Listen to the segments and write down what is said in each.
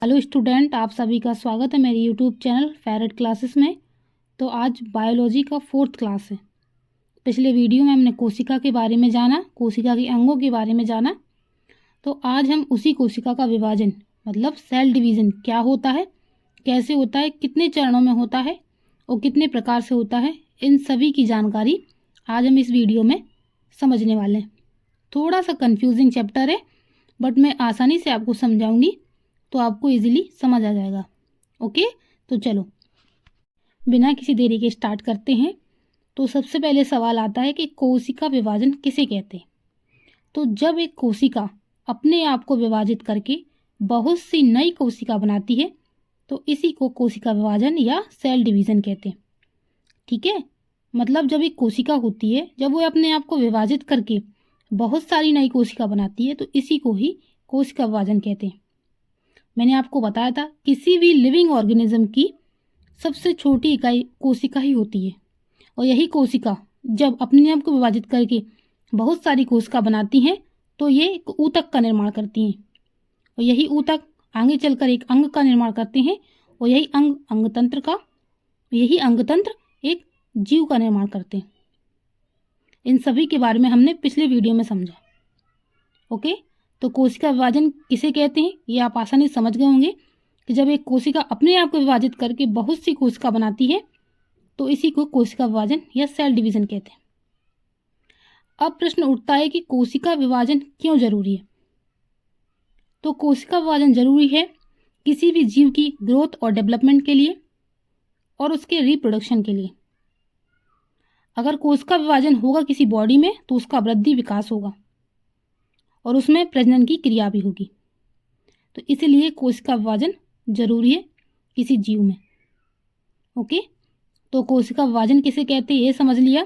Hello student, आप सभी का स्वागत है मेरे यूट्यूब चैनल फेरेट क्लासेस में। तो आज बायोलॉजी का 4th क्लास है। पिछले वीडियो में हमने कोशिका के बारे में जाना, कोशिका के अंगों के बारे में जाना। तो आज हम उसी कोशिका का विभाजन मतलब सेल डिवीज़न क्या होता है, कैसे होता है, कितने चरणों में होता है और कितने प्रकार से होता है, इन सभी की जानकारी आज हम इस वीडियो में समझने वाले हैं। थोड़ा सा कंफ्यूजिंग चैप्टर है, बट मैं आसानी से आपको समझाऊंगी तो आपको इजीली समझ आ जाएगा। ओके, तो चलो बिना किसी देरी के स्टार्ट करते हैं। तो सबसे पहले सवाल आता है कि कोशिका विभाजन किसे कहते हैं। तो जब एक कोशिका अपने आप को विभाजित करके बहुत सी नई कोशिका बनाती है तो इसी को कोशिका विभाजन या सेल डिवीज़न कहते हैं। ठीक है, मतलब जब एक कोशिका होती है, जब वो अपने आप को विभाजित करके बहुत सारी नई कोशिका बनाती है तो इसी को ही कोशिका विभाजन कहते हैं। मैंने आपको बताया था किसी भी लिविंग ऑर्गेनिज्म की सबसे छोटी इकाई कोशिका ही होती है, और यही कोशिका जब अपने आप को विभाजित करके बहुत सारी कोशिका बनाती हैं तो ये एक ऊतक का निर्माण करती हैं, और यही ऊतक आगे चलकर एक अंग का निर्माण करते हैं, और यही अंगतंत्र एक जीव का निर्माण करते हैं। इन सभी के बारे में हमने पिछले वीडियो में समझा। ओके, तो कोशिका विभाजन किसे कहते हैं ये आप आसानी से समझ गए होंगे कि जब एक कोशिका अपने आप को विभाजित करके बहुत सी कोशिका बनाती है तो इसी को कोशिका विभाजन या सेल डिवीजन कहते हैं। अब प्रश्न उठता है कि कोशिका विभाजन क्यों जरूरी है। तो कोशिका विभाजन जरूरी है किसी भी जीव की ग्रोथ और डेवलपमेंट के लिए और उसके रिप्रोडक्शन के लिए। अगर कोशिका विभाजन होगा किसी बॉडी में तो उसका वृद्धि विकास होगा और उसमें प्रजनन की क्रिया भी होगी। तो इसीलिए कोशिका विभाजन जरूरी है किसी जीव में। ओके, तो कोशिका विभाजन किसे कहते हैं ये समझ लिया,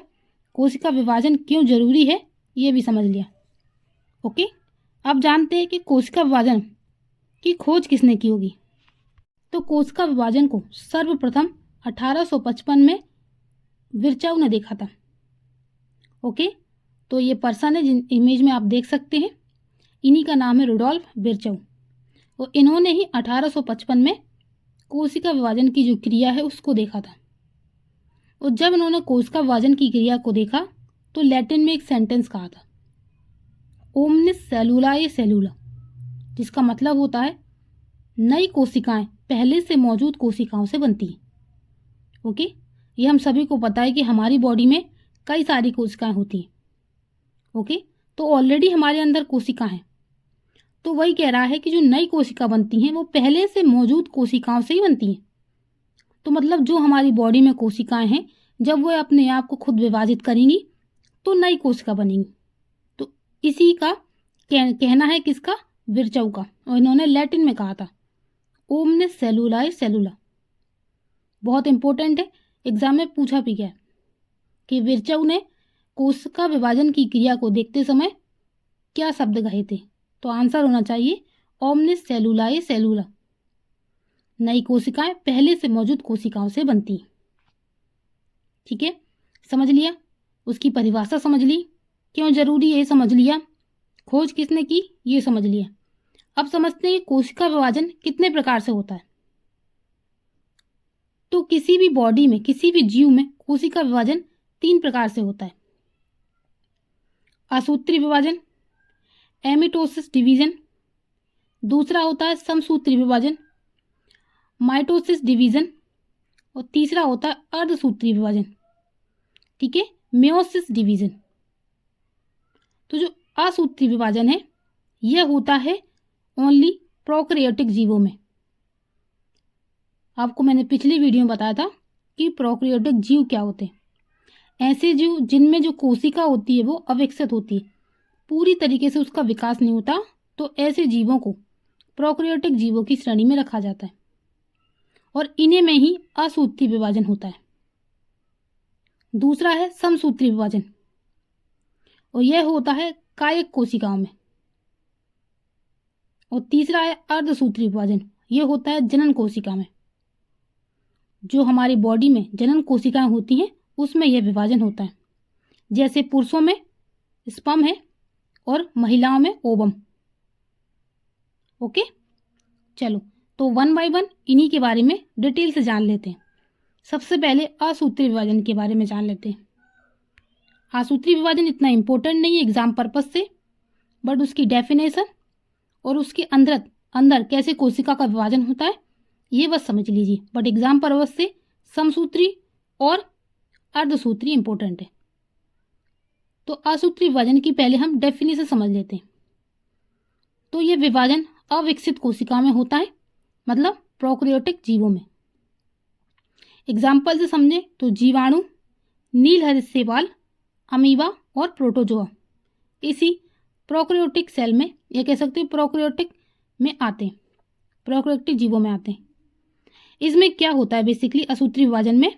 कोशिका विभाजन क्यों जरूरी है ये भी समझ लिया। ओके, अब जानते हैं कि कोशिका विभाजन की खोज किसने की होगी। तो कोशिका विभाजन को सर्वप्रथम 1855 में विर्चाउ ने देखा था। ओके, तो ये पर्सन है जिन इमेज में आप देख सकते हैं, इन्हीं का नाम है रुडोल्फ विर्चाउ। और इन्होंने ही 1855 में कोशिका विभाजन की जो क्रिया है उसको देखा था। और जब इन्होंने कोशिका विभाजन की क्रिया को देखा तो लैटिन में एक सेंटेंस कहा था, ओमनिस सेलुलाए सेलुला, जिसका मतलब होता है नई कोशिकाएं पहले से मौजूद कोशिकाओं से बनती हैं। ओके, ये हम सभी को पता है कि हमारी बॉडी में कई सारी कोशिकाएं होती हैं। ओके, तो ऑलरेडी हमारे अंदर कोशिका हैं, तो वही कह रहा है कि जो नई कोशिका बनती हैं वो पहले से मौजूद कोशिकाओं से ही बनती हैं। तो मतलब जो हमारी बॉडी में कोशिकाएं हैं जब वो अपने आप को खुद विभाजित करेंगी तो नई कोशिका बनेंगी। तो इसी का कहना है किसका, विर्चाउ का, और इन्होंने लैटिन में कहा था ओमने सेलुलाए सेलुला। बहुत इंपॉर्टेंट है, एग्जाम में पूछा भी गया कि विर्चाउ ने कोशिका विभाजन की क्रिया को देखते समय क्या शब्द कहे थे। तो आंसर होना चाहिए ओमनिस सेलुलाए सेलुला, नई कोशिकाएं पहले से मौजूद कोशिकाओं से बनती हैं। ठीक है, समझ लिया, उसकी परिभाषा समझ ली, क्यों जरूरी है ये समझ लिया, खोज किसने की ये समझ लिया। अब समझते हैं कोशिका विभाजन कितने प्रकार से होता है। तो किसी भी बॉडी में, किसी भी जीव में कोशिका विभाजन 3 प्रकार से होता है। असूत्री विभाजन, एमिटोसिस डिवीजन, दूसरा होता है समसूत्री विभाजन, माइटोसिस डिवीजन, और तीसरा होता है अर्धसूत्री विभाजन। ठीक है, मेयोसिस डिवीजन। तो जो असूत्री विभाजन है यह होता है ओनली प्रोकैरियोटिक जीवों में। आपको मैंने पिछली वीडियो में बताया था कि प्रोकैरियोटिक जीव क्या होते हैं। ऐसे जीव जिनमें जो कोशिका होती है वो अविकसित होती है, पूरी तरीके से उसका विकास नहीं होता, तो ऐसे जीवों को प्रोकैरियोटिक जीवों की श्रेणी में रखा जाता है, और इन्हीं में ही असूत्री विभाजन होता है। दूसरा है समसूत्री विभाजन, और यह होता है कायिक कोशिकाओं में। और तीसरा है अर्धसूत्री विभाजन, यह होता है जनन कोशिका में। जो हमारी बॉडी में जनन कोशिकाएं होती हैं उसमें यह विभाजन होता है, जैसे पुरुषों में स्पर्म है और महिलाओं में ओवम। ओके, चलो तो वन बाय वन इन्हीं के बारे में डिटेल से जान लेते हैं। सबसे पहले असूत्रीय विभाजन के बारे में जान लेते हैं। असूत्रीय विभाजन इतना इम्पोर्टेंट नहीं है एग्जाम पर्पज से, बट उसकी डेफिनेशन और उसके अंदर कैसे कोशिका का विभाजन होता है ये बस समझ लीजिए। बट एग्जाम पर्पज से समसूत्री और अर्धसूत्री इंपॉर्टेंट है। तो असूत्रीय विभाजन की पहले हम डेफिनेशन समझ लेते हैं। तो ये विभाजन अविकसित कोशिका में होता है, मतलब प्रोकैरियोटिक जीवों में। एग्जाम्पल से समझें तो जीवाणु, नीलहरित शैवाल, अमीबा और प्रोटोजोआ इसी प्रोकैरियोटिक सेल में, या कह सकते हैं प्रोकैरियोटिक में आते हैं, प्रोकैरियोटिक जीवों में आते हैं। इसमें क्या होता है बेसिकली असूत्रीय विभाजन में,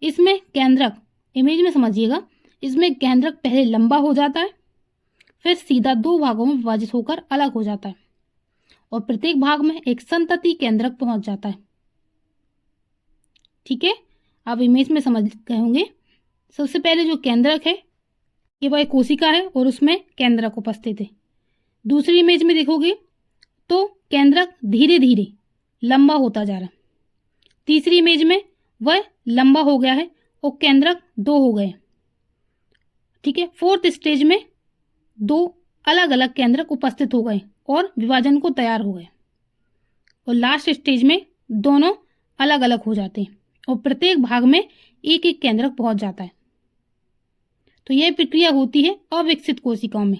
इसमें केंद्रक, इमेज में समझिएगा, इसमें केंद्रक पहले लंबा हो जाता है, फिर सीधा दो भागों में विभाजित होकर अलग हो जाता है और प्रत्येक भाग में एक संतति केंद्रक पहुंच जाता है। ठीक है, आप इमेज में समझ गए होंगे। सबसे पहले जो केंद्रक है ये वह कोशिका है और उसमें केंद्रक उपस्थित है। दूसरी इमेज में देखोगे तो केंद्रक धीरे धीरे लंबा होता जा रहा है। तीसरी इमेज में वह लंबा हो गया है और केंद्रक दो हो गए। ठीक है, फोर्थ स्टेज में दो अलग अलग केंद्रक उपस्थित हो गए और विभाजन को तैयार हो गए, और लास्ट स्टेज में दोनों अलग अलग हो जाते हैं और प्रत्येक भाग में एक एक केंद्रक पहुंच जाता है। तो यह प्रक्रिया होती है अविकसित कोशिकाओं में,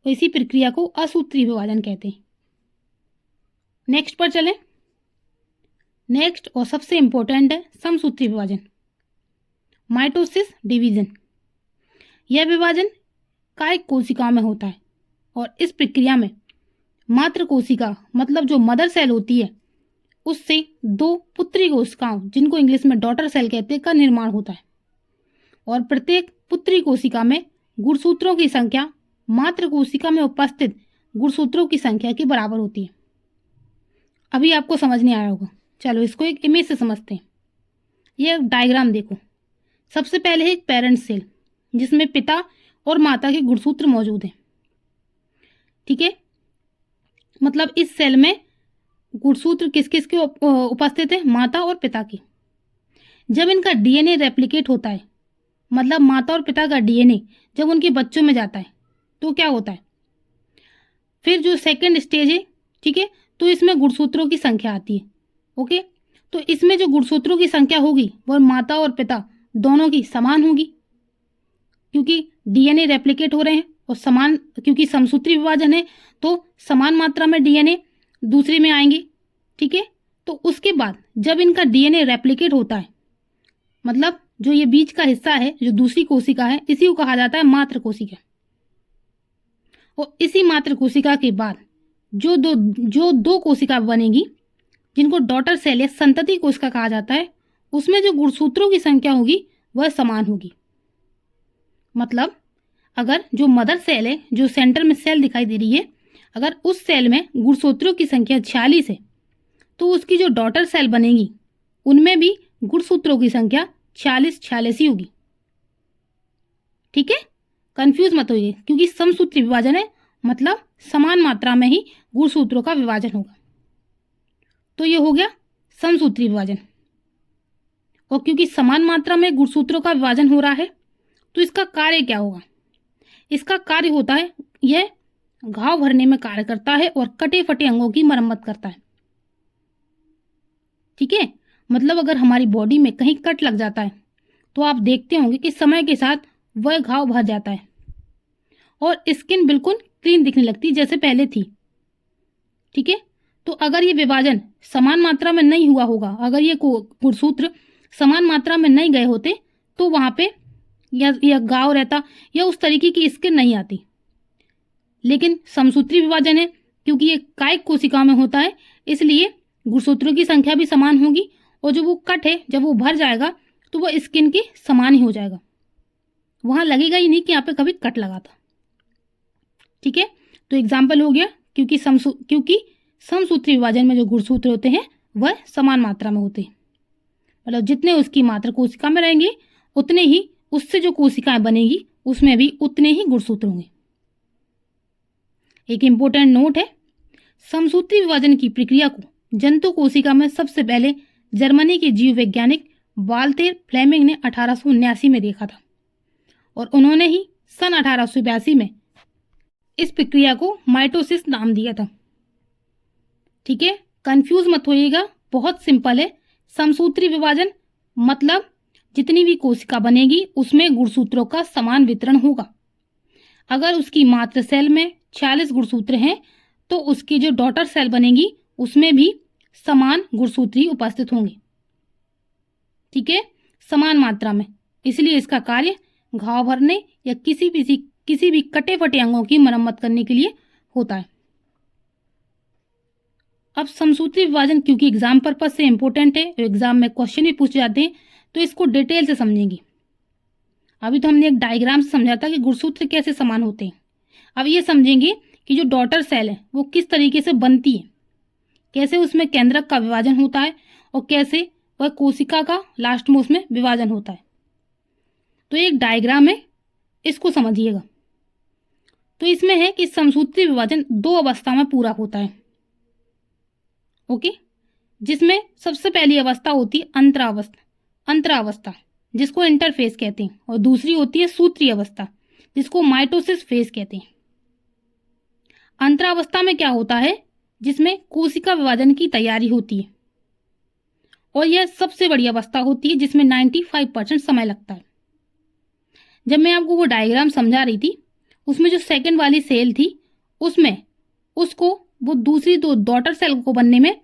और इसी प्रक्रिया को असूत्रीय विभाजन कहते हैं। नेक्स्ट पर चलें। नेक्स्ट और सबसे इंपॉर्टेंट है समसूत्रीय विभाजन, माइटोसिस डिवीजन। यह विभाजन कायिक कोशिकाओं में होता है और इस प्रक्रिया में मातृ कोशिका, मतलब जो मदर सेल होती है, उससे दो पुत्री कोशिकाओं, जिनको इंग्लिश में डॉटर सेल कहते हैं, का निर्माण होता है। और प्रत्येक पुत्री कोशिका में गुणसूत्रों की संख्या मातृ कोशिका में उपस्थित गुणसूत्रों की संख्या के बराबर होती है। अभी आपको समझ नहीं आया होगा, चलो इसको एक इमेज से समझते हैं। यह डायग्राम देखो। सबसे पहले है एक पेरेंट सेल जिसमें पिता और माता के गुणसूत्र मौजूद हैं। ठीक है, मतलब इस सेल में गुणसूत्र किस किस के उपस्थित है, माता और पिता के। जब इनका डीएनए रेप्लिकेट होता है, मतलब माता और पिता का डीएनए जब उनके बच्चों में जाता है तो क्या होता है, फिर जो सेकंड स्टेज है, ठीक है, तो इसमें गुणसूत्रों की संख्या आती है। ओके, तो इसमें जो गुणसूत्रों की संख्या होगी वह माता और पिता दोनों की समान होगी, क्योंकि डीएनए रेप्लिकेट हो रहे हैं और समान, क्योंकि समसूत्री विभाजन है तो समान मात्रा में डीएनए दूसरे में आएंगे। ठीक है, तो उसके बाद जब इनका डीएनए रेप्लिकेट होता है, मतलब जो ये बीच का हिस्सा है, जो दूसरी कोशिका है, इसी को कहा जाता है मातृ कोशिका। और इसी मातृ कोशिका के बाद जो दो कोशिका बनेगी, जिनको डॉटर सेल या संतति कोशिका कहा जाता है, उसमें जो गुणसूत्रों की संख्या होगी वह समान होगी। मतलब अगर जो मदर सेल है, जो सेंटर में सेल दिखाई दे रही है, अगर उस सेल में गुणसूत्रों की संख्या 46 है, तो उसकी जो डॉटर सेल बनेगी उनमें भी गुणसूत्रों की संख्या 46 ही होगी। ठीक है, कंफ्यूज मत होइए, क्योंकि समसूत्री विभाजन है, मतलब समान मात्रा में ही गुणसूत्रों का विभाजन होगा। तो ये हो गया समसूत्री विभाजन। और क्योंकि समान मात्रा में गुणसूत्रों का विभाजन हो रहा है, तो इसका कार्य क्या होगा? इसका कार्य होता है, यह घाव भरने में कार्य करता है और कटे फटे अंगों की मरम्मत करता है। ठीक है, मतलब अगर हमारी बॉडी में कहीं कट लग जाता है तो आप देखते होंगे कि समय के साथ वह घाव भर जाता है और स्किन बिल्कुल क्लीन दिखने लगती जैसे पहले थी। ठीक है, तो अगर ये विभाजन समान मात्रा में नहीं हुआ होगा, अगर ये गुणसूत्र समान मात्रा में नहीं गए होते, तो वहाँ पे या घाव रहता या उस तरीके की स्किन नहीं आती। लेकिन समसूत्री विभाजन है, क्योंकि ये कायिक कोशिकाओं में होता है, इसलिए गुणसूत्रों की संख्या भी समान होगी और जो वो कट है जब वो भर जाएगा तो वो स्किन के समान ही हो जाएगा, वहाँ लगेगा ही नहीं कि यहाँ पे कभी कट लगा था। ठीक है, तो एग्जाम्पल हो गया, क्योंकि समसूत्री विभाजन में जो गुणसूत्र होते हैं वह समान मात्रा में होते हैं, मतलब जितने उसकी मात्र कोशिका में रहेंगे उतने ही उससे जो कोशिकाएं बनेगी उसमें भी उतने ही गुणसूत्र होंगे। एक इम्पोर्टेंट नोट है, समसूत्री विभाजन की प्रक्रिया को जंतु कोशिका में सबसे पहले जर्मनी के जीव वैज्ञानिक वाल्टेर फ्लेमिंग ने 1879 में देखा था और उन्होंने ही सन 1882 में इस प्रक्रिया को माइटोसिस नाम दिया था। ठीक है, कंफ्यूज मत होइएगा, बहुत सिंपल है। समसूत्री विभाजन मतलब जितनी भी कोशिका बनेगी उसमें गुणसूत्रों का समान वितरण होगा। अगर उसकी मातृ सेल में 46 गुणसूत्र हैं तो उसकी जो डॉटर सेल बनेगी उसमें भी समान गुणसूत्र ही उपस्थित होंगे। ठीक है, समान मात्रा में। इसलिए इसका कार्य घाव भरने या किसी भी कटे फटे अंगों की मरम्मत करने के लिए होता है। अब समसूत्री विभाजन क्योंकि एग्जाम पर्पज से इंपॉर्टेंट है, एग्जाम में क्वेश्चन भी पूछे जाते हैं, तो इसको डिटेल से समझेंगे। अभी तो हमने एक डायग्राम से समझा था कि गुणसूत्र कैसे समान होते हैं। अब ये समझेंगे कि जो डॉटर सेल है वो किस तरीके से बनती है, कैसे उसमें केंद्रक का विभाजन होता है और कैसे वह कोशिका का लास्ट में उसमें विभाजन होता है। तो एक डायग्राम है, इसको समझिएगा। तो इसमें है कि समसूत्री विभाजन 2 अवस्था में पूरा होता है। ओके, जिसमें सबसे पहली अवस्था होती है अंतरावस्था जिसको इंटरफेज कहते हैं, और दूसरी होती है सूत्री अवस्था जिसको माइटोसिस फेज कहते हैं। अंतरावस्था में क्या होता है, जिसमें कोशिका विभाजन की तैयारी होती है और यह सबसे बड़ी अवस्था होती है जिसमें 95% समय लगता है। जब मैं आपको वो डायग्राम समझा रही थी उसमें जो सेकंड वाली सेल थी उसमें उसको वो दूसरी 2 डॉटर सेल को बनने में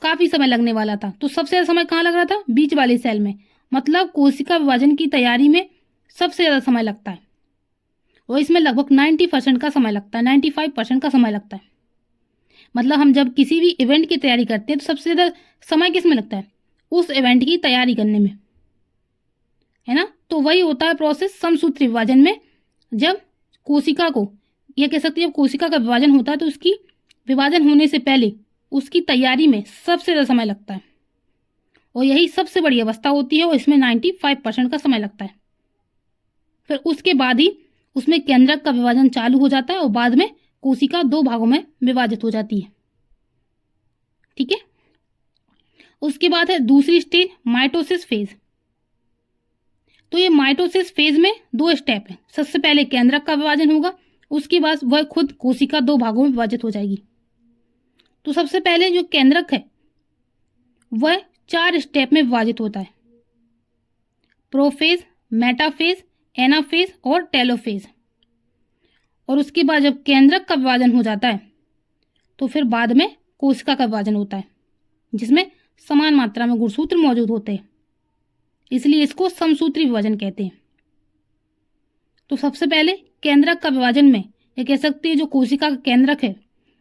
काफ़ी समय लगने वाला था। तो सबसे ज़्यादा समय कहाँ लग रहा था, बीच वाली सेल में। मतलब कोशिका विभाजन की तैयारी में सबसे ज़्यादा समय लगता है और इसमें लगभग 90% का समय लगता है, 95% का समय लगता है। मतलब हम जब किसी भी इवेंट की तैयारी करते हैं तो सबसे ज़्यादा समय किस में लगता है, उस इवेंट की तैयारी करने में, है ना। तो वही होता है प्रोसेस समसूत्री विभाजन में। जब कोशिका को, यह कह सकते हैं जब कोशिका का विभाजन होता है तो उसकी विभाजन होने से पहले उसकी तैयारी में सबसे ज़्यादा समय लगता है और यही सबसे बड़ी अवस्था होती है और इसमें 95% का समय लगता है। फिर उसके बाद ही उसमें केंद्रक का विभाजन चालू हो जाता है और बाद में कोशिका 2 भागों में विभाजित हो जाती है। ठीक है, उसके बाद है दूसरी स्टेज माइटोसिस फेज। तो ये माइटोसिस फेज में 2 स्टेप है। सबसे पहले केंद्रक का विभाजन होगा, उसके बाद वह खुद कोशिका 2 भागों में विभाजित हो जाएगी। तो सबसे पहले जो केंद्रक है वह 4 स्टेप में विभाजित होता है, प्रोफेज, मेटाफेज, एनाफेज और टेलोफेज। और उसके बाद जब केंद्रक का विभाजन हो जाता है तो फिर बाद में कोशिका का विभाजन होता है जिसमें समान मात्रा में गुणसूत्र मौजूद होते हैं, इसलिए इसको समसूत्री विभाजन कहते हैं। तो सबसे पहले केंद्रक का विभाजन में ये कह सकते हैं जो कोशिका का केंद्रक है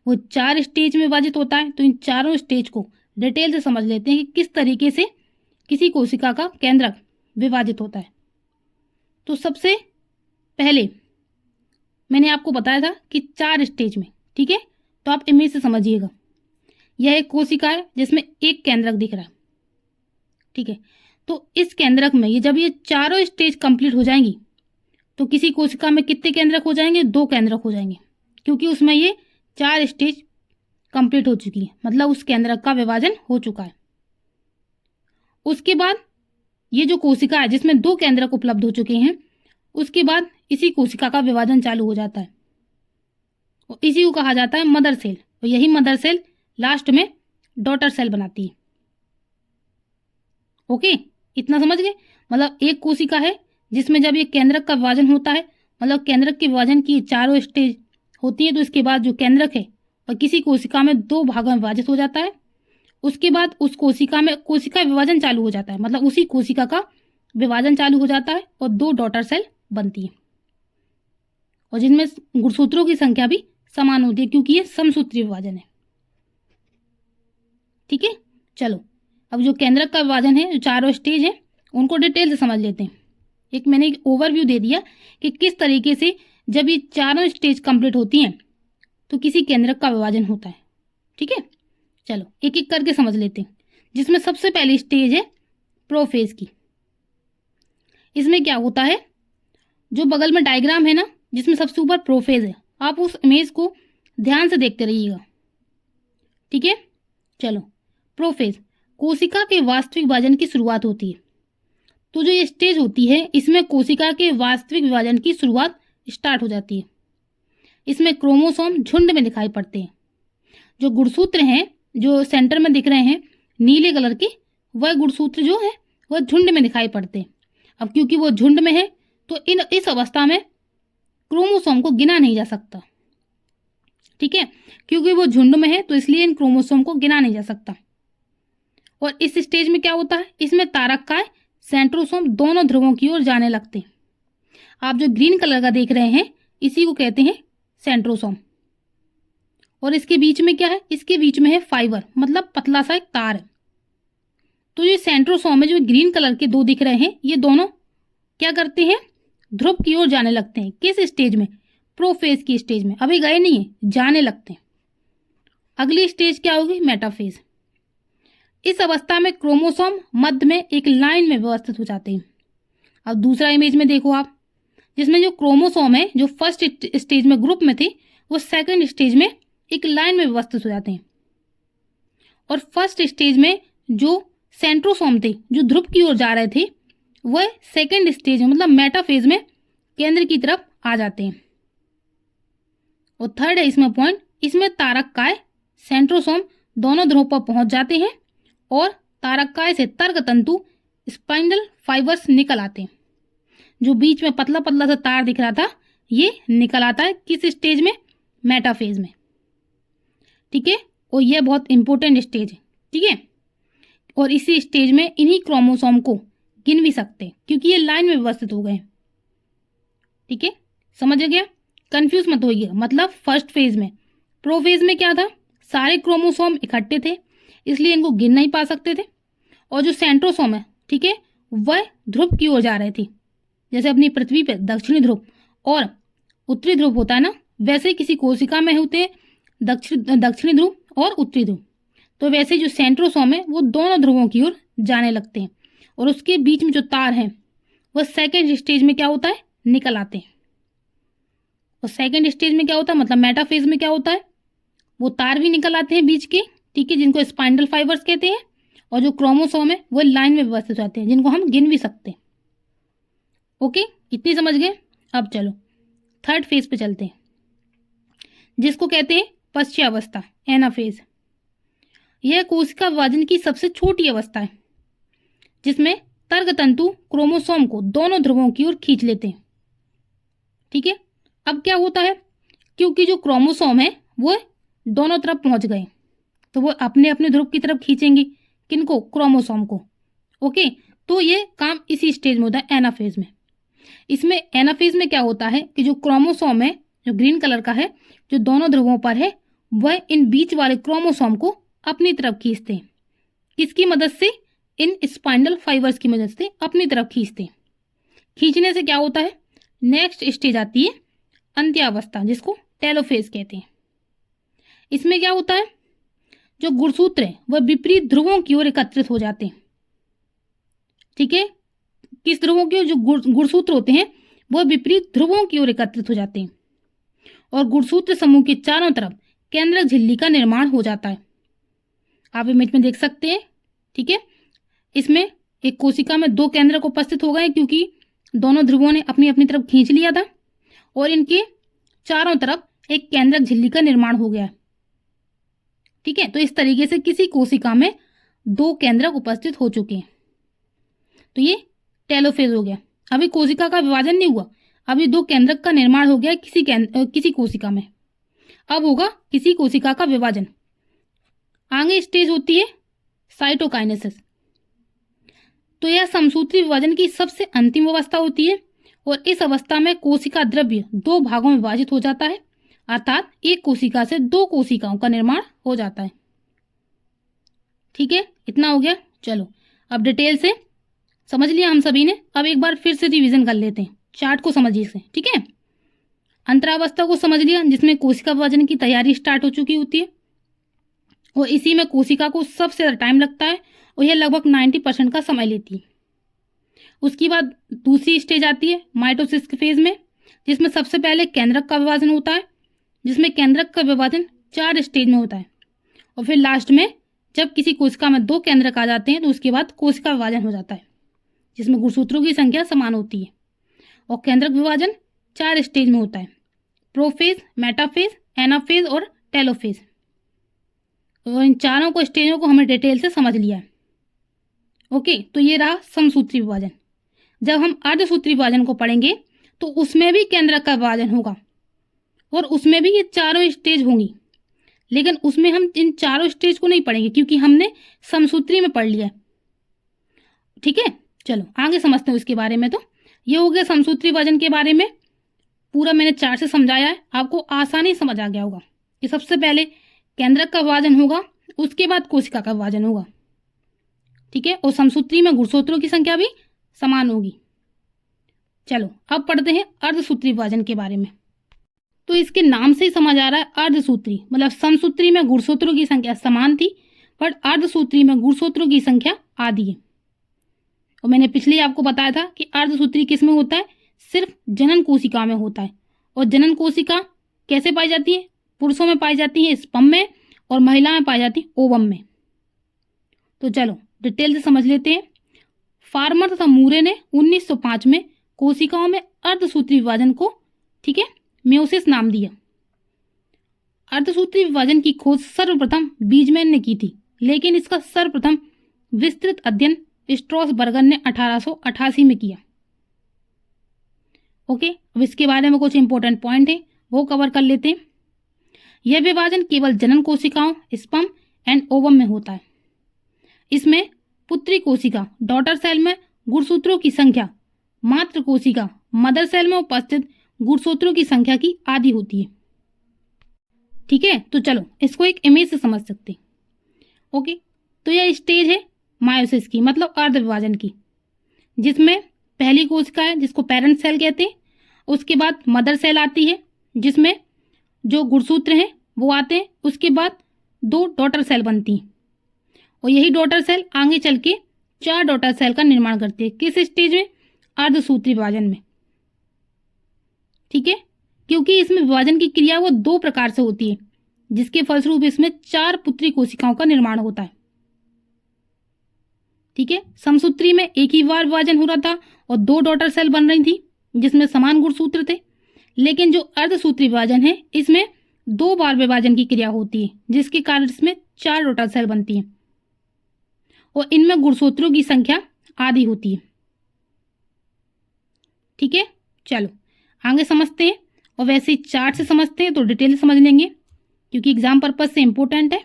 वो 4 स्टेज में विभाजित होता है। तो इन चारों स्टेज को डिटेल से समझ लेते हैं कि किस तरीके से किसी कोशिका का केंद्रक विभाजित होता है। तो सबसे पहले मैंने आपको बताया था कि 4 स्टेज में, ठीक है, तो आप इमेज से समझिएगा। यह एक कोशिका है जिसमें एक केंद्रक दिख रहा है, ठीक है। तो इस केंद्रक में जब ये चारों स्टेज कंप्लीट हो जाएंगी तो किसी कोशिका में कितने केंद्रक हो जाएंगे, 2 केंद्रक हो जाएंगे, क्योंकि उसमें ये 4 स्टेज कंप्लीट हो चुकी है, मतलब उस केंद्रक का विभाजन हो चुका है। उसके बाद ये जो कोशिका है जिसमें 2 केंद्रक उपलब्ध हो चुके हैं, उसके बाद इसी कोशिका का विभाजन चालू हो जाता है और इसी को कहा जाता है मदर सेल। और यही मदर सेल लास्ट में डॉटर सेल बनाती है। ओके, इतना समझ गए। मतलब एक कोशिका है जिसमें जब ये केंद्रक का विभाजन होता है, मतलब केंद्रक के विभाजन की 4 स्टेज होती है, तो इसके बाद जो केंद्रक है और किसी कोशिका में 2 भागों में विभाजित हो जाता है। उसके बाद उस कोशिका में कोशिका विभाजन चालू हो जाता है, मतलब उसी कोशिका का विभाजन चालू हो जाता है और 2 डॉटर सेल बनती है और जिनमें गुणसूत्रों की संख्या भी समान होती है क्योंकि ये समसूत्री विभाजन है। ठीक है, चलो अब जो केंद्रक का विभाजन है, जो 4 स्टेज है, उनको डिटेल से समझ लेते हैं। एक मैंने एक ओवरव्यू दे दिया कि किस तरीके से जब ये 4 स्टेज कंप्लीट होती हैं तो किसी केंद्रक का विभाजन होता है। ठीक है, चलो एक एक करके समझ लेते हैं। जिसमें सबसे पहली स्टेज है प्रोफेज की। इसमें क्या होता है, जो बगल में डायग्राम है ना जिसमें सबसे ऊपर प्रोफेज है, आप उस इमेज को ध्यान से देखते रहिएगा। ठीक है। चलो, प्रोफेज, कोशिका के वास्तविक विभाजन की शुरुआत होती है। तो जो ये स्टेज होती है इसमें कोशिका के वास्तविक विभाजन की शुरुआत स्टार्ट हो जाती है। इसमें क्रोमोसोम झुंड में दिखाई पड़ते हैं। जो गुणसूत्र हैं जो सेंटर में दिख रहे हैं नीले कलर के, वह गुणसूत्र जो है वह झुंड में दिखाई पड़ते हैं। अब क्योंकि वो झुंड में है तो इस अवस्था में क्रोमोसोम को गिना नहीं जा सकता। ठीक है, क्योंकि वो झुंड में है तो इसलिए इन क्रोमोसोम को गिना नहीं जा सकता। और इस स्टेज में क्या होता है, इसमें तारककाय सेंट्रोसोम दोनों ध्रुवों की ओर जाने लगते हैं। आप जो ग्रीन कलर का देख रहे हैं इसी को कहते हैं सेंट्रोसोम। और इसके बीच में क्या है, इसके बीच में है फाइबर, मतलब पतला सा एक तार है। तो ये सेंट्रोसोम है जो ग्रीन कलर के दो दिख रहे हैं, ये दोनों क्या करते हैं, ध्रुव की ओर जाने लगते हैं। किस स्टेज में, प्रोफेज की स्टेज में। अभी गए नहीं है, जाने लगते हैं। अगली स्टेज क्या होगी, मेटाफेज। इस अवस्था में क्रोमोसोम मध्य में एक लाइन में व्यवस्थित हो जाते हैं। अब दूसरा इमेज में देखो आप, जिसमें जो क्रोमोसोम है जो फर्स्ट स्टेज में ग्रुप में थे वो सेकंड स्टेज में एक लाइन में व्यवस्थित हो जाते हैं। और फर्स्ट स्टेज में जो सेंट्रोसोम थे जो ध्रुव की ओर जा रहे थे वह सेकंड स्टेज में मतलब मेटाफेज में केंद्र की तरफ आ जाते हैं। और थर्ड है इसमें पॉइंट, इसमें तारककाय सेंट्रोसोम दोनों ध्रुव पर पहुंच जाते हैं और तारककाय से तर्क तंतु स्पाइंडल फाइबर्स निकल आते हैं। जो बीच में पतला पतला सा तार दिख रहा था ये निकल आता है किस स्टेज में, मेटाफेज में। ठीक है, और यह बहुत इंपॉर्टेंट स्टेज है। ठीक है, और इसी स्टेज में इन्हीं क्रोमोसोम को गिन भी सकते हैं क्योंकि ये लाइन में व्यवस्थित हो गए। ठीक है, समझ गया, कंफ्यूज मत होइएगा। मतलब फर्स्ट फेज में, प्रोफेज में क्या था, सारे क्रोमोसोम इकट्ठे थे इसलिए इनको गिन नहीं पा सकते थे। और जो सेंट्रोसोम है, ठीक है, वह ध्रुव की ओर जा रहे थे। जैसे अपनी पृथ्वी पे दक्षिणी ध्रुव और उत्तरी ध्रुव होता है ना, वैसे ही किसी कोशिका में होते हैं दक्षिणी ध्रुव और उत्तरी ध्रुव। तो वैसे जो सेंट्रोसोम है वो दोनों ध्रुवों की ओर जाने लगते हैं और उसके बीच में जो तार हैं वह सेकेंड स्टेज में क्या होता है, निकल आते हैं। और सेकेंड स्टेज में क्या होता है, मतलब मेटाफेज में क्या होता है, वो तार भी निकल आते हैं बीच के, ठीक है, जिनको स्पाइंडल फाइबर्स कहते हैं। और जो क्रोमोसोम है वो लाइन में व्यवस्थित हो जाते हैं जिनको हम गिन भी सकते हैं। ओके, इतनी समझ गए। अब चलो थर्ड फेज पे चलते हैं जिसको कहते हैं पश्चावस्था, एनाफेज। यह कोशिका विभाजन की सबसे छोटी अवस्था है जिसमें तर्क तंतु क्रोमोसोम को दोनों ध्रुवों की ओर खींच लेते हैं। ठीक है, अब क्या होता है, क्योंकि जो क्रोमोसोम है वो दोनों तरफ पहुंच गए तो वो अपने अपने ध्रुव की तरफ खींचेंगे, किनको, क्रोमोसोम को। ओके, तो ये काम इसी स्टेज में होता है, एनाफेज में। इसमें एनाफेज में क्या होता है कि जो क्रोमोसोम है जो ग्रीन कलर का है जो दोनों ध्रुवों पर है वह इन बीच वाले क्रोमोसोम को अपनी तरफ खींचते हैं। किसकी मदद से, इन स्पाइंडल फाइबर्स की मदद से अपनी तरफ खींचते हैं। खींचने से क्या होता है, नेक्स्ट स्टेज आती है अंत्यावस्था जिसको टेलोफेज कहते हैं। इसमें क्या होता है, जो गुणसूत्र है वह विपरीत ध्रुवों की ओर एकत्रित हो जाते हैं। ठीक है, किस ध्रुवों की ओर, जो गुणसूत्र होते हैं वह विपरीत ध्रुवों की ओर एकत्रित हो जाते हैं और गुणसूत्र समूह के चारों तरफ केंद्रक झिल्ली का निर्माण हो जाता है। आप इमेज में देख सकते हैं। ठीक है, इसमें एक कोशिका में दो केंद्रक उपस्थित हो गए क्योंकि दोनों ध्रुवों ने अपनी अपनी तरफ खींच लिया था और इनके चारों तरफ एक केंद्रक झिल्ली का निर्माण हो गया है। ठीक है, तो इस तरीके से किसी कोशिका में दो केंद्रक उपस्थित हो चुके हैं। तो ये टेलोफेज हो गया। अभी कोशिका का विभाजन नहीं हुआ, अभी दो केंद्रक का निर्माण हो गया किसी कोशिका में। अब होगा किसी कोशिका का विभाजन। आगे स्टेज होती है साइटोकाइनेसिस। तो यह समसूत्री विभाजन की सबसे अंतिम अवस्था होती है और इस अवस्था में कोशिका द्रव्य दो भागों में विभाजित हो जाता है, अर्थात एक कोशिका से दो कोशिकाओं का निर्माण हो जाता है। ठीक है, इतना हो गया। चलो अब डिटेल से समझ लिया हम सभी ने। अब एक बार फिर से रिवीजन कर लेते हैं, चार्ट को समझिए से। ठीक है, अंतरावस्था को समझ लिया जिसमें कोशिका विभाजन की तैयारी स्टार्ट हो चुकी होती है और इसी में कोशिका को सबसे ज़्यादा टाइम लगता है और यह लगभग 90% का समय लेती है। उसके बाद दूसरी स्टेज आती है माइटोसिस के फेज में, जिसमें सबसे पहले केंद्रक का विभाजन होता है, जिसमें केंद्रक का विभाजन 4 स्टेज में होता है और फिर लास्ट में जब किसी कोशिका में 2 केंद्रक आ जाते हैं तो उसके बाद कोशिका विभाजन हो जाता है, जिसमें गुणसूत्रों की संख्या समान होती है। और केंद्रक विभाजन 4 स्टेज में होता है, प्रोफेज, मेटाफेज, एनाफेज और टेलोफेज। और इन चारों को स्टेजों को हमने डिटेल से समझ लिया है। ओके, तो ये रहा समसूत्री विभाजन। जब हम अर्धसूत्री विभाजन को पढ़ेंगे तो उसमें भी केंद्रक का विभाजन होगा और उसमें भी ये चारों स्टेज होंगी, लेकिन उसमें हम इन चारों स्टेज को नहीं पढ़ेंगे क्योंकि हमने समसूत्री में पढ़ लिया है। ठीक है, चलो आगे समझते हैं उसके बारे में। तो ये हो गया समसूत्री विभाजन के बारे में, पूरा मैंने चार्ट से समझाया है, आपको आसानी समझ आ गया होगा कि सबसे पहले केंद्रक का विभाजन होगा, उसके बाद कोशिका का विभाजन होगा। ठीक है, और समसूत्री में गुणसूत्रों की संख्या भी समान होगी। चलो अब पढ़ते हैं अर्धसूत्री विभाजन के बारे में। तो इसके नाम से ही समझ आ रहा है अर्धसूत्री, मतलब समसूत्री में गुणसूत्रों की संख्या समान थी पर अर्धसूत्री में गुणसूत्रों की संख्या आधी है। और मैंने पिछले आपको बताया था कि अर्धसूत्री किस में होता है, सिर्फ जनन कोशिका में होता है। और जनन कोशिका कैसे पाई जाती है, पुरुषों में पाई जाती है स्पर्म में और महिला में पाई जाती है ओवम में। तो चलो डिटेल से समझ लेते हैं। फार्मर तथा मूरे ने 1905 में कोशिकाओं में अर्धसूत्री विभाजन को, ठीक है, मेयोसिस नाम दिया। अर्धसूत्री विभाजन की खोज सर्वप्रथम बीजमैन ने की थी, लेकिन इसका सर्वप्रथम विस्तृत अध्ययन स्ट्रॉसबर्गर ने 1888 में किया। ओके, अब इसके बारे में कुछ इंपॉर्टेंट पॉइंट है वो कवर कर लेते हैं। यह विभाजन केवल जनन कोशिकाओं स्पर्म एंड ओवम में होता है। इसमें पुत्री कोशिका डॉटर सेल में गुणसूत्रों की संख्या मात्र कोशिका मदर सेल में उपस्थित गुणसूत्रों की संख्या की आधी होती है। ठीक है, तो चलो इसको एक इमेज से समझ सकते हैं। ओके, तो यह स्टेज है मायोसिस की, मतलब अर्ध विभाजन की, जिसमें पहली कोशिका है जिसको पेरेंट सेल कहते हैं, उसके बाद मदर सेल आती है जिसमें जो गुणसूत्र हैं वो आते हैं, उसके बाद 2 डॉटर सेल बनती हैं और यही डॉटर सेल आगे चल के 4 डॉटर सेल का निर्माण करती है। किस स्टेज में, अर्धसूत्री विभाजन में। ठीक है, क्योंकि इसमें विभाजन की क्रिया वो 2 प्रकार से होती है, जिसके फलस्वरूप इसमें 4 पुत्री कोशिकाओं का निर्माण होता है। ठीक है, समसूत्री में एक ही बार विभाजन हो रहा था और 2 डॉटर सेल बन रही थी जिसमें समान गुणसूत्र थे, लेकिन जो अर्धसूत्री विभाजन है इसमें 2 बार विभाजन की क्रिया होती है, जिसके कारण इसमें 4 डॉटर सेल बनती है और इनमें गुणसूत्रों की संख्या आधी होती है। ठीक है, चलो आगे समझते हैं, और वैसे ही चार्ट से समझते हैं तो डिटेल से समझ लेंगे क्योंकि एग्जाम पर्पज से इंपॉर्टेंट है।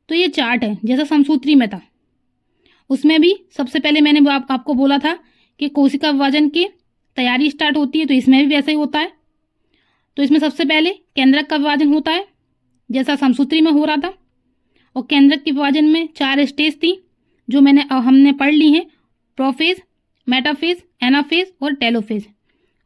तो ये चार्ट है जैसा समसूत्री में था, उसमें भी सबसे पहले मैंने आपको बोला था कि कोशिका विभाजन की तैयारी स्टार्ट होती है, तो इसमें भी वैसा ही होता है। तो इसमें सबसे पहले केंद्रक का विभाजन होता है जैसा समसूत्री में हो रहा था, और केंद्रक के विभाजन में 4 स्टेज थी जो हमने पढ़ ली हैं, प्रोफेज, मेटाफेज, एनाफेज और टेलोफेज।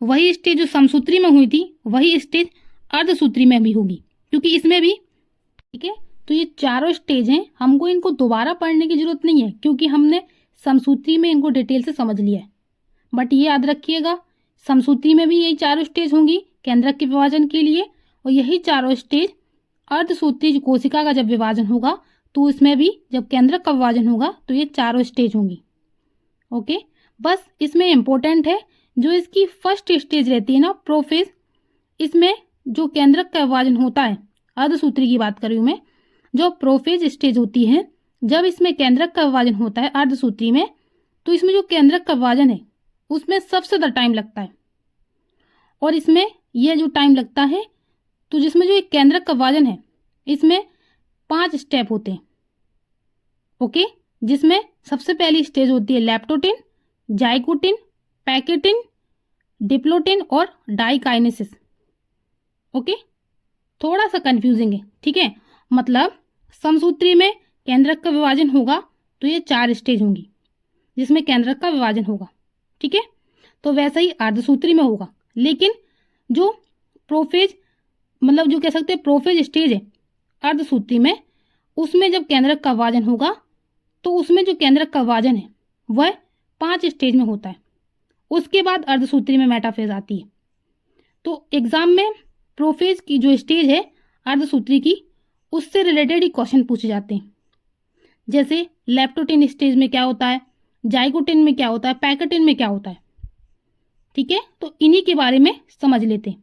वही स्टेज जो समसूत्री में हुई थी वही स्टेज अर्धसूत्री में भी होगी, क्योंकि इसमें भी, ठीक है, तो ये चारों स्टेज हैं, हमको इनको दोबारा पढ़ने की जरूरत नहीं है क्योंकि हमने समसूत्री में इनको डिटेल से समझ लिया है। बट ये याद रखिएगा, समसूत्री में भी यही चारों स्टेज होंगी केंद्रक के विभाजन के लिए, और यही चारों स्टेज अर्धसूत्री कोशिका का जब विभाजन होगा तो इसमें भी जब केंद्रक का विभाजन होगा तो ये चारों स्टेज होंगी। ओके, बस इसमें इम्पोर्टेंट है जो इसकी फर्स्ट स्टेज रहती है ना, प्रोफेज, इसमें जो केंद्रक का विभाजन होता है, अर्धसूत्री की बात कर रही हूँ मैं, जो प्रोफेज स्टेज होती है, जब इसमें केंद्रक का विभाजन होता है अर्धसूत्री में, तो इसमें जो केंद्रक का विभाजन है उसमें सबसे ज़्यादा टाइम लगता है। और इसमें यह जो टाइम लगता है, तो जिसमें जो एक केंद्रक का विभाजन है इसमें 5 स्टेप होते हैं। ओके, जिसमें सबसे पहली स्टेज होती है लैप्टोटिन, जाइगोटिन, पैकेटिन, डिप्लोटिन और डाइकाइनेसिस। ओके, थोड़ा सा कंफ्यूजिंग है, ठीक है, मतलब समसूत्री में केंद्रक का विभाजन होगा तो ये 4 स्टेज होंगी जिसमें केंद्रक का विभाजन होगा। ठीक है, तो वैसा ही अर्धसूत्री में होगा, लेकिन जो प्रोफेज, मतलब जो कह सकते हैं प्रोफेज स्टेज है अर्धसूत्री में, उसमें जब केंद्रक का विभाजन होगा तो उसमें जो केंद्रक का विभाजन है वह 5 स्टेज में होता है। उसके बाद अर्धसूत्री में मेटाफेज आती है। तो एग्जाम में प्रोफेज की जो स्टेज है अर्धसूत्री की, उससे रिलेटेड ही क्वेश्चन पूछे जाते हैं। जैसे लेप्टोटिन स्टेज में क्या होता है, जाइगोटिन में क्या होता है, पैकेटिन में क्या होता है। ठीक है, तो इन्हीं के बारे में समझ लेते हैं।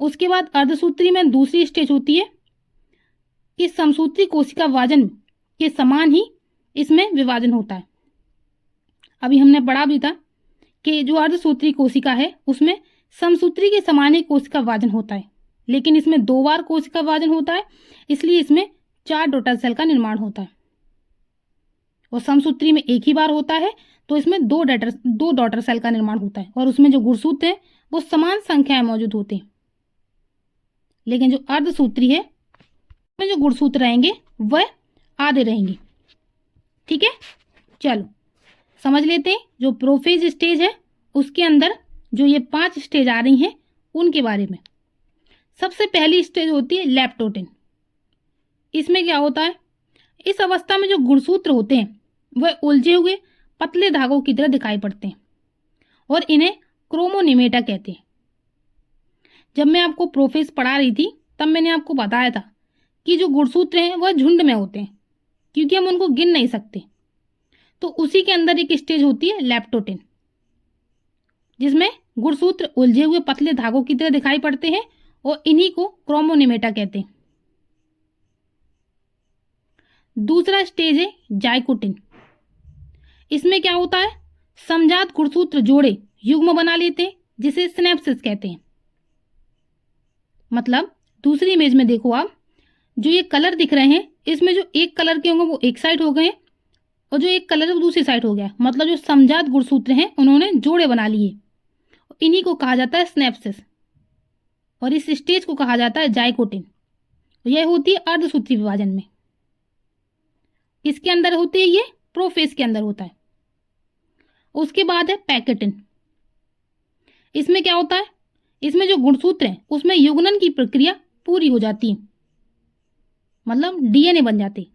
उसके बाद अर्धसूत्री में दूसरी स्टेज होती है कि समसूत्री कोशिका विभाजन के समान ही इसमें विभाजन होता है। अभी हमने पढ़ा भी था कि जो अर्धसूत्री कोशिका है उसमें समसूत्री के समान ही कोशिका विभाजन होता है, लेकिन इसमें 2 बार कोशिका विभाजन होता है, इसलिए इसमें 4 डॉटर सेल का निर्माण होता है। और समसूत्री में एक ही बार होता है, तो इसमें 2 डॉटर सेल का निर्माण होता है, और उसमें जो गुणसूत्र है वो समान संख्या में मौजूद होते हैं। लेकिन जो अर्धसूत्री है उसमें जो गुणसूत्र रहेंगे वह आधे रहेंगे। ठीक है, चलो समझ लेते हैं। जो प्रोफेज स्टेज है उसके अंदर जो ये 5 स्टेज आ रही हैं उनके बारे में। सबसे पहली स्टेज होती है लेप्टोटिन। इसमें क्या होता है, इस अवस्था में जो गुणसूत्र होते हैं वह उलझे हुए पतले धागों की तरह दिखाई पड़ते हैं और इन्हें क्रोमोनिमेटा कहते हैं। जब मैं आपको प्रोफेज पढ़ा रही थी तब मैंने आपको बताया था कि जो गुणसूत्र हैं वह झुंड में होते हैं, क्योंकि हम उनको गिन नहीं सकते। तो उसी के अंदर एक स्टेज होती है लेप्टोटिन, जिसमें गुणसूत्र उलझे हुए पतले धागों की तरह दिखाई पड़ते हैं और इन्हीं को क्रोमोनिमेटा कहते हैं। दूसरा स्टेज है जाइगोटिन। इसमें क्या होता है, समजात गुणसूत्र जोड़े युग्म बना लेते हैं, जिसे सिनेप्सिस कहते हैं। मतलब दूसरी इमेज में देखो आप, जो ये कलर दिख रहे हैं इसमें जो एक कलर के होंगे वो एक साइड हो गए हैं और जो एक कलर है वो दूसरी साइड हो गया। मतलब जो समजात गुणसूत्र हैं उन्होंने जोड़े बना लिए, इन्हीं को कहा जाता है सिनेप्सिस, और इस स्टेज को कहा जाता है जाइगोटिन। यह होती है अर्धसूत्री विभाजन में। इसके अंदर होती है, ये प्रोफेज के अंदर होता है। उसके बाद है पैकेटिन। इसमें क्या होता है, इसमें जो गुणसूत्र हैं उसमें युग्मन की प्रक्रिया पूरी हो जाती है, मतलब डीएनए बन जाते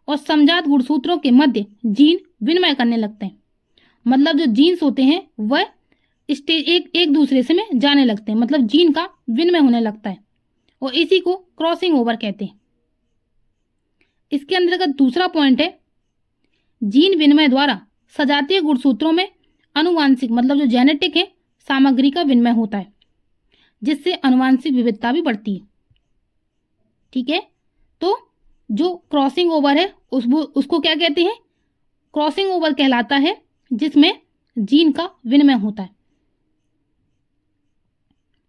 और समजात गुणसूत्रों के मध्य जीन विनिमय करने लगते हैं। मतलब जो जीन्स होते हैं वह स्टेज एक दूसरे से में जाने लगते हैं, मतलब जीन का विनिमय होने लगता है, और इसी को क्रॉसिंग ओवर कहते हैं। इसके अंतर्गत दूसरा पॉइंट है, जीन विनिमय द्वारा सजातीय गुणसूत्रों में अनुवांशिक मतलब जो जेनेटिक है सामग्री का विनिमय होता है, जिससे अनुवांशिक विविधता भी बढ़ती है। ठीक है, तो जो क्रॉसिंग ओवर है उसको क्या कहते हैं, क्रॉसिंग ओवर कहलाता है, जिसमें जीन का विनिमय होता है।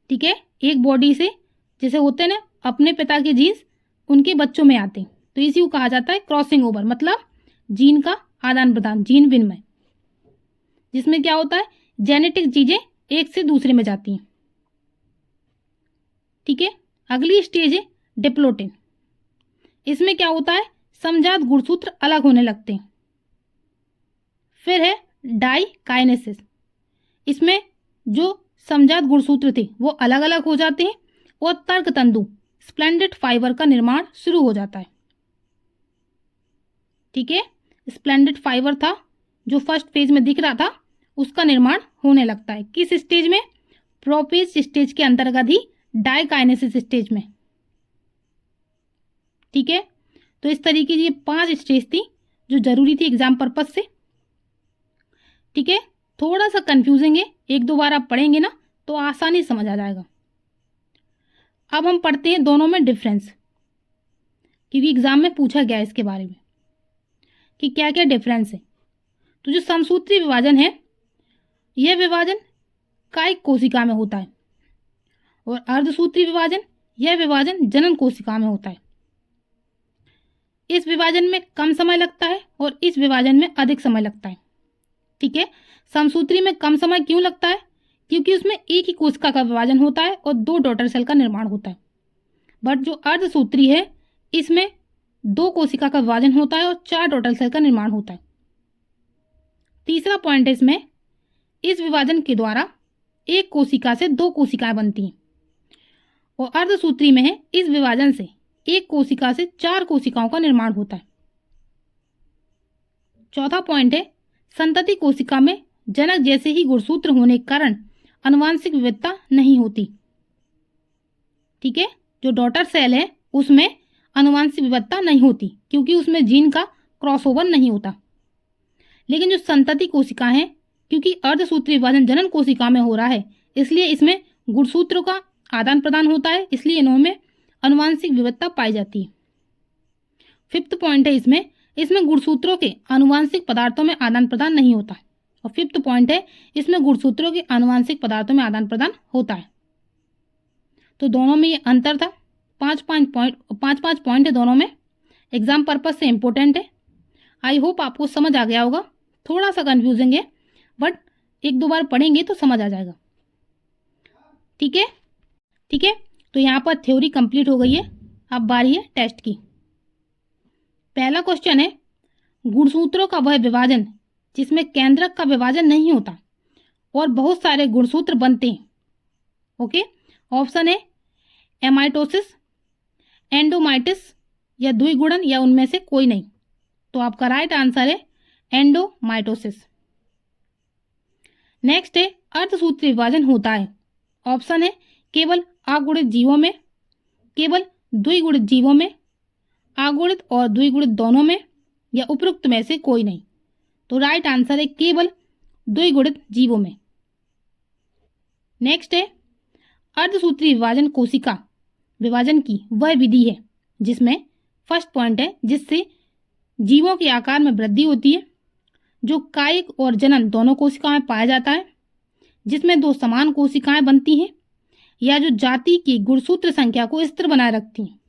ठीक है, एक बॉडी से जैसे होते हैं ना अपने पिता के जीन्स उनके बच्चों में आते हैं, तो इसी को कहा जाता है क्रॉसिंग ओवर, मतलब जीन का आदान प्रदान, जीन विनिमय, जिसमें क्या होता है जेनेटिक चीजें एक से दूसरे में जाती हैं। ठीक है, अगली स्टेज है डिप्लोटिन। इसमें क्या होता है, समजात गुणसूत्र अलग होने लगते हैं। फिर है डाइकाइनेसिस। इसमें जो समजात गुणसूत्र थे वो अलग अलग हो जाते हैं और तर्क तंतु स्प्लेंडेड फाइबर का निर्माण शुरू हो जाता है। ठीक है, स्प्लेंडेड फाइबर था जो फर्स्ट फेज में दिख रहा था, उसका निर्माण होने लगता है। किस स्टेज में, प्रोफेज स्टेज के अंतर्गत ही डाइकाइनेसिस स्टेज में। ठीक है, तो इस तरीके की ये 5 स्टेज थी जो जरूरी थी एग्जाम पर्पज से। ठीक है, थोड़ा सा कंफ्यूजिंग है, 1-2 बार आप पढ़ेंगे ना तो आसानी समझ आ जाएगा। अब हम पढ़ते हैं दोनों में डिफरेंस, क्योंकि एग्जाम में पूछा गया इसके बारे में कि क्या क्या डिफरेंस है। तो जो समसूत्री विभाजन है यह विभाजन कायिक कोशिका में होता है, और अर्धसूत्री विभाजन यह विभाजन जनन कोशिका में होता है। इस विभाजन में कम समय लगता है और इस विभाजन में अधिक समय लगता है। ठीक है, समसूत्री में कम समय क्यों लगता है, क्योंकि उसमें एक ही कोशिका का विभाजन होता है और 2 डॉटर सेल का निर्माण होता है। बट जो अर्धसूत्री है इसमें 2 कोशिका का विभाजन होता है और 4 डॉटर सेल का निर्माण होता है। तीसरा पॉइंट है इसमें, इस विभाजन के द्वारा एक कोशिका से 2 कोशिकाएं बनती हैं, और अर्धसूत्री में है इस विभाजन से एक कोशिका से 4 कोशिकाओं का निर्माण होता है। चौथा पॉइंट है, संतति कोशिका में जनक जैसे ही गुणसूत्र होने के कारण आनुवांशिक विविधता नहीं होती। ठीक है, जो डॉटर सेल है उसमें आनुवंशिक विविधता नहीं होती क्योंकि उसमें जीन का क्रॉसओवर नहीं होता। लेकिन जो संतति कोशिका है, क्योंकि अर्धसूत्री विभाजन जनन कोशिका में हो रहा है, इसलिए इसमें गुणसूत्रों का आदान प्रदान होता है, इसलिए इनमें आनुवंशिक विविधता पाई जाती है। 5th पॉइंट है इसमें गुणसूत्रों के आनुवंशिक पदार्थों में आदान प्रदान नहीं होता। और 5th पॉइंट है इसमें गुणसूत्रों के आनुवंशिक पदार्थों में आदान प्रदान होता है। तो दोनों में ये अंतर था। 5 पॉइंट है दोनों में, एग्जाम पर्पज से इम्पोर्टेंट है। आई होप आपको समझ आ गया होगा। थोड़ा सा कंफ्यूजिंग है बट 1-2 बार पढ़ेंगे तो समझ आ जाएगा। ठीक है, तो यहाँ पर थ्योरी कंप्लीट हो गई है। अब बारी है टेस्ट की। पहला क्वेश्चन है, गुणसूत्रों का वह विभाजन जिसमें केंद्रक का विभाजन नहीं होता और बहुत सारे गुणसूत्र बनते हैं। ओके, ऑप्शन है एमाइटोसिस, एंडोमाइटिस या द्विगुणन या उनमें से कोई नहीं। तो आपका राइट आंसर है एंडोमाइटोसिस। नेक्स्ट है, अर्धसूत्री विभाजन होता है। ऑप्शन है केवल अगुणित जीवों में, केवल द्विगुणित जीवों में, अगुणित और द्विगुणित दोनों में, या उपरोक्त में से कोई नहीं। तो राइट आंसर है केवल द्विगुणित जीवों में। नेक्स्ट है, अर्धसूत्री विभाजन कोशिका विभाजन की वह विधि है जिसमें, फर्स्ट पॉइंट है, जिससे जीवों के आकार में वृद्धि होती है, जो कायिक और जनन दोनों कोशिकाओं में पाया जाता है, जिसमें 2 समान कोशिकाएं बनती हैं, या जो जाति की गुणसूत्र संख्या को स्थिर बनाए रखती हैं।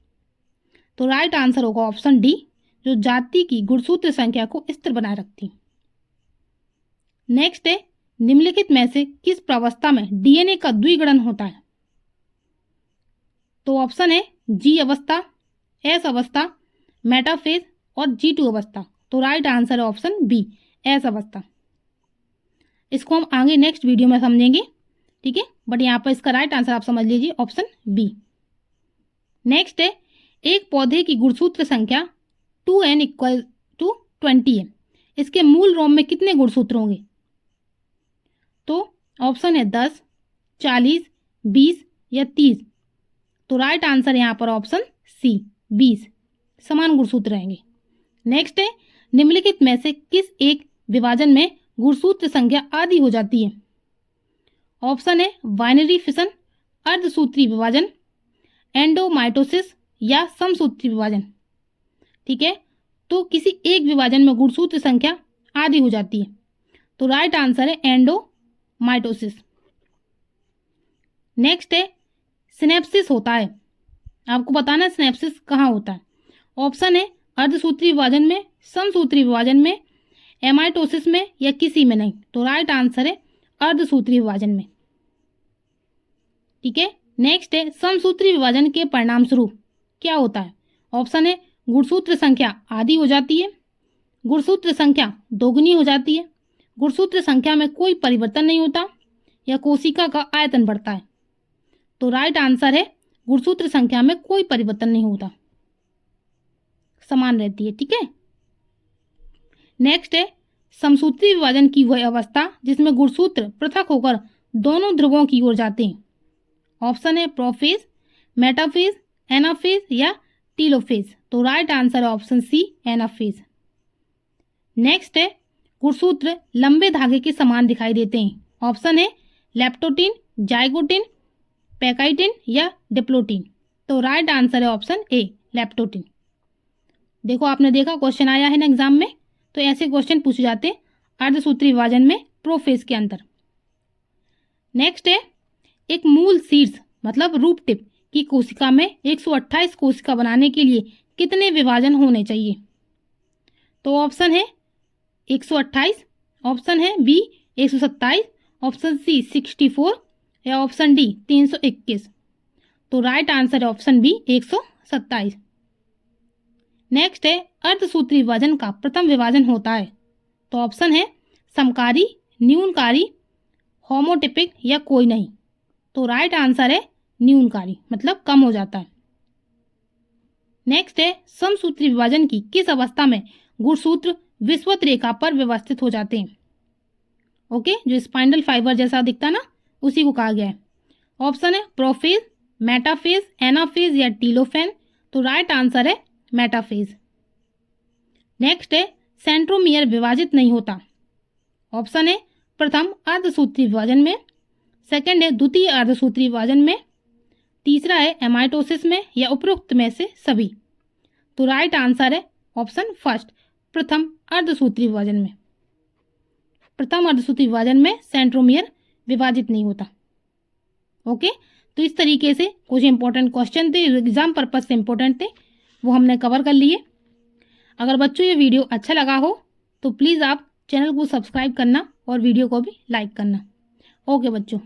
तो राइट आंसर होगा ऑप्शन डी, जो जाति की गुणसूत्र संख्या को स्थिर बनाए रखती हैं। नेक्स्ट है, निम्नलिखित में से किस प्रावस्था में डीएनए का द्विगुणन होता है? तो ऑप्शन है जी अवस्था, एस अवस्था, मेटाफेज और G2 अवस्था। तो राइट आंसर है ऑप्शन बी, एस अवस्था। इसको हम आगे नेक्स्ट वीडियो में समझेंगे। ठीक है, बट यहाँ पर इसका राइट आंसर आप समझ लीजिए ऑप्शन बी। नेक्स्ट है, एक पौधे की गुणसूत्र संख्या 2n = 20 है। इसके मूल रोम में कितने गुणसूत्र होंगे? तो ऑप्शन है 10, 40, 20 या 30। तो राइट आंसर यहाँ पर ऑप्शन सी, 20 समान गुणसूत्र रहेंगे। नेक्स्ट है, निम्नलिखित में से किस एक विभाजन में गुणसूत्र संख्या आधी हो जाती है? ऑप्शन है बाइनरी फिशन, अर्धसूत्री विभाजन, एंडोमाइटोसिस या समसूत्री विभाजन। ठीक है, तो किसी एक विभाजन में गुणसूत्र संख्या आधी हो जाती है। तो राइट आंसर है एंडोमाइटोसिस। नेक्स्ट है, सिनेप्सिस होता है। आपको बताना है सिनेप्सिस कहाँ होता है। ऑप्शन है अर्धसूत्री विभाजन में, समसूत्री विभाजन में, एमाइटोसिस में या किसी में नहीं। तो राइट आंसर है अर्धसूत्री विभाजन में। ठीक है, नेक्स्ट है, समसूत्री विभाजन के परिणाम स्वरूप क्या होता है? ऑप्शन है गुणसूत्र संख्या आधी हो जाती है, गुणसूत्र संख्या दोगुनी हो जाती है, गुणसूत्र संख्या में कोई परिवर्तन नहीं होता, या कोशिका का आयतन बढ़ता है। तो राइट आंसर है गुणसूत्र संख्या में कोई परिवर्तन नहीं होता, समान रहती है। ठीक है, नेक्स्ट है, समसूत्री विभाजन की वह अवस्था जिसमें गुणसूत्र पृथक होकर दोनों ध्रुवों की ओर जाते हैं। ऑप्शन है प्रोफेज, मेटाफेज, एनाफेज या टीलोफेज। तो राइट आंसर है ऑप्शन सी, एनाफेज। नेक्स्ट है, गुणसूत्र लंबे धागे के समान दिखाई देते हैं। ऑप्शन है लेप्टोटीन, जाइगोटीन, पैकाइटिन या डिप्लोटीन। तो राइट आंसर है ऑप्शन ए, लेप्टोटीन। देखो, आपने देखा क्वेश्चन आया है ना एग्जाम में, तो ऐसे क्वेश्चन पूछे जाते हैं अर्धसूत्री विभाजन में प्रोफेज के अंदर। नेक्स्ट है, एक मूल शीर्ष मतलब रूप टिप की कोशिका में 128 कोशिका बनाने के लिए कितने विभाजन होने चाहिए? तो ऑप्शन है 128, ऑप्शन है बी 127, ऑप्शन सी 64 या ऑप्शन डी 321। तो राइट आंसर है ऑप्शन बी 127। नेक्स्ट है, अर्धसूत्री विभाजन का प्रथम विभाजन होता है। तो ऑप्शन है समकारी, न्यूनकारी, होमोटिपिक या कोई नहीं। तो राइट आंसर है न्यूनकारी, मतलब कम हो जाता है। नेक्स्ट है, समसूत्री विभाजन की किस अवस्था में गुणसूत्र विषुवत रेखा पर व्यवस्थित हो जाते हैं? ओके, जो स्पाइंडल फाइबर जैसा दिखता ना, उसी को कहा गया है। ऑप्शन है प्रोफेज, मेटाफेज, एनाफेज या टीलोफेन। तो राइट आंसर है मेटाफेज। नेक्स्ट है सेंट्रोमियर विभाजित नहीं होता। ऑप्शन है प्रथम अर्धसूत्री विभाजन में, सेकंड है द्वितीय अर्धसूत्री विभाजन में, तीसरा है एमाइटोसिस में, या उपरोक्त में से सभी। तो राइट आंसर है ऑप्शन फर्स्ट, प्रथम अर्धसूत्री विभाजन में। प्रथम अर्धसूत्री विभाजन में सेंट्रोमियर विभाजित नहीं होता। ओके, तो इस तरीके से कुछ इंपॉर्टेंट क्वेश्चन थे, एग्जाम पर्पज से इंपॉर्टेंट थे, वो हमने कवर कर लिए। अगर बच्चों ये वीडियो अच्छा लगा हो तो प्लीज़ आप चैनल को सब्सक्राइब करना और वीडियो को भी लाइक करना। ओके बच्चों।